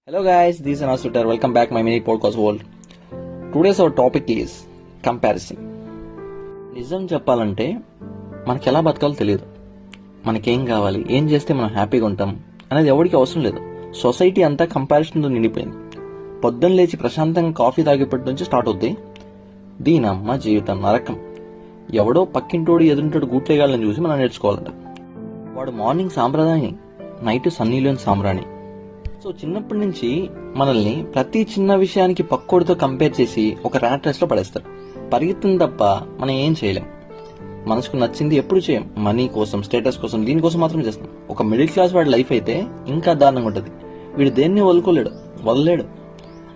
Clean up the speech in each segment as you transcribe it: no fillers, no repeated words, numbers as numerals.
Hello guys, this is Anas Sutter. Welcome back my mini podcast world. Today's our topic is comparison. నిజం చెప్పాలంటే మనకి ఎలా బతకాలో తెలియదు. మనకేం కావాలి, ఏం చేస్తే మనం హ్యాపీగా ఉంటాం అనేది ఎవరికి అవసరం లేదు. సొసైటీ అంతా కంపారిజన్తో నిండిపోయింది. పొద్దున్న లేచి ప్రశాంతంగా కాఫీ తాగేపటి నుంచి స్టార్ట్ అవుద్ది. దీనమ్మ జీవితం నరకం. ఎవడో పక్కింటోడు ఎదురుంటోడు గూట్లేగాళ్ళని చూసి మనం నేర్చుకోవాలంట. వాడు మార్నింగ్ సాంప్రదాయని, నైట్ సన్నీలోని సాంబ్రాణి. సో చిన్నప్పటి నుంచి మనల్ని ప్రతి చిన్న విషయానికి పక్కోడితో కంపేర్ చేసి ఒక ర్యాట్ రేస్ లో పడేస్తారు. పరిగెత్తుంది తప్ప మనం ఏం చేయలేం. మనసుకు నచ్చింది ఎప్పుడు చేయం. మనీ కోసం, స్టేటస్ కోసం, దీనికోసం మాత్రమే చేస్తాం. ఒక మిడిల్ క్లాస్ వాడి లైఫ్ అయితే ఇంకా దారుణంగా ఉంటుంది. వీడు దేన్ని వదలలేడు.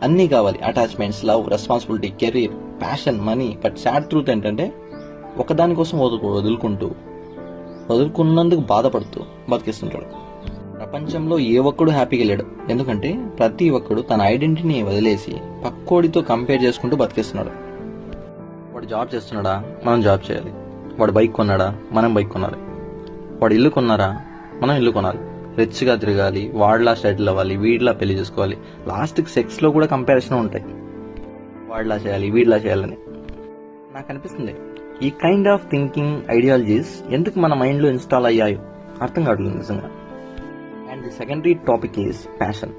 అన్నీ కావాలి. Attachments, love, responsibility, career, passion, money. But sad truth ఏంటంటే ఒకదానికోసం వదులుకున్నందుకు బాధపడుతూ బతికిస్తుంటాడు. ప్రపంచంలో ఏ ఒక్కడు హ్యాపీగా లేడు. ఎందుకంటే ప్రతి ఒక్కడు తన ఐడెంటిటీని వదిలేసి పక్కోడితో కంపేర్ చేసుకుంటూ బతికిస్తున్నాడు. వాడు జాబ్ చేస్తున్నాడా, మనం జాబ్ చేయాలి. వాడు బైక్ కొన్నాడా, మనం బైక్ కొనాలి. వాడు ఇల్లు కొన్నారా, మనం ఇల్లు కొనాలి. రిచ్గా తిరగాలి, వాడిలా సెటిల్ అవ్వాలి, వీడిలా పెళ్లి చేసుకోవాలి. లాస్ట్కి సెక్స్ లో కూడా కంపారిజన్ ఉంటాయి. వాడిలా చేయాలి, వీడిలా చేయాలని. నాకు అనిపిస్తుంది ఈ కైండ్ ఆఫ్ థింకింగ్, ఐడియాలజీస్ ఎందుకు మన మైండ్ లో ఇన్స్టాల్ అయ్యాయో అర్థం కావట్లేదు నిజంగా. And the secondary topic is passion.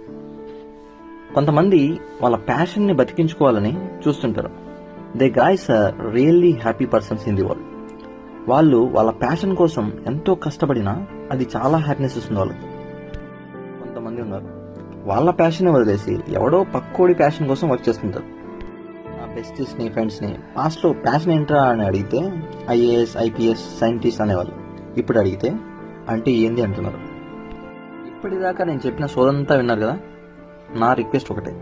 కొంతమంది వాళ్ళ ప్యాషన్ ని బతికించుకోవాలని చూస్తుంటారు. They guys are really happy persons in the world. వాళ్ళు వాళ్ళ ప్యాషన్ కోసం ఎంతో కష్టపడినా అది చాలా హ్యాపీనెస్ ఇస్తుంది వాళ్ళకి. కొంతమంది ఉన్నారు వాళ్ళ ప్యాషన్ వదిలేసి ఎవడో పక్కోడి ప్యాషన్ కోసం వర్క్ చేస్తుంటారు. నా బెస్టీస్ ని, ఫ్రెండ్స్ ని పాస్ట్ లో ప్యాషన్ ఏంట్రా అని అడిగితే ఐఏఎస్, ఐపీఎస్, సైంటిస్ట్ అనేవాళ్ళు. ఇప్పుడు అడిగితే అంటే ఏంది అంటున్నారు. ఇప్పటిదాకా నేను చెప్పిన సోదంతా విన్నారు కదా. నా రిక్వెస్ట్ ఒకటే,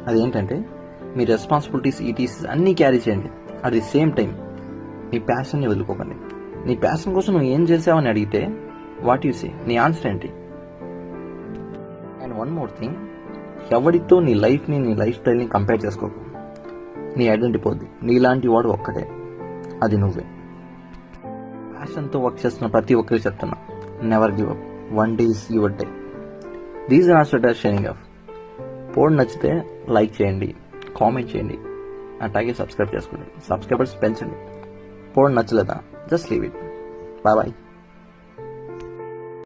అదేంటంటే మీ రెస్పాన్సిబిలిటీస్, ఈటీసీస్ అన్నీ క్యారీ చేయండి. అట్ ది సేమ్ టైం నీ ప్యాషన్ని వదులుకోకండి. నీ ప్యాషన్ కోసం నువ్వు ఏం చేసావని అడిగితే వాట్ యు సే, నీ ఆన్సర్ ఏంటి? అండ్ వన్ మోర్ థింగ్, ఎవరితో నీ లైఫ్ని, నీ లైఫ్ స్టైల్ని కంపేర్ చేసుకోకు. నీ ఐడెంటిటీ పోద్ది. నీలాంటి వాడు ఒక్కటే, అది నువ్వే. ప్యాషన్తో వర్క్ చేస్తున్న ప్రతి ఒక్కరికి చెప్తున్నా, never give up. One day is your day. These are not shining off. పోడ్ నచ్చితే లైక్ చేయండి, కామెంట్ చేయండి, అట్లాగే సబ్స్క్రైబ్ చేసుకోండి. సబ్స్క్రైబర్స్ పెంచండి. పోడ్ నచ్చలేదా, just leave it. Bye bye.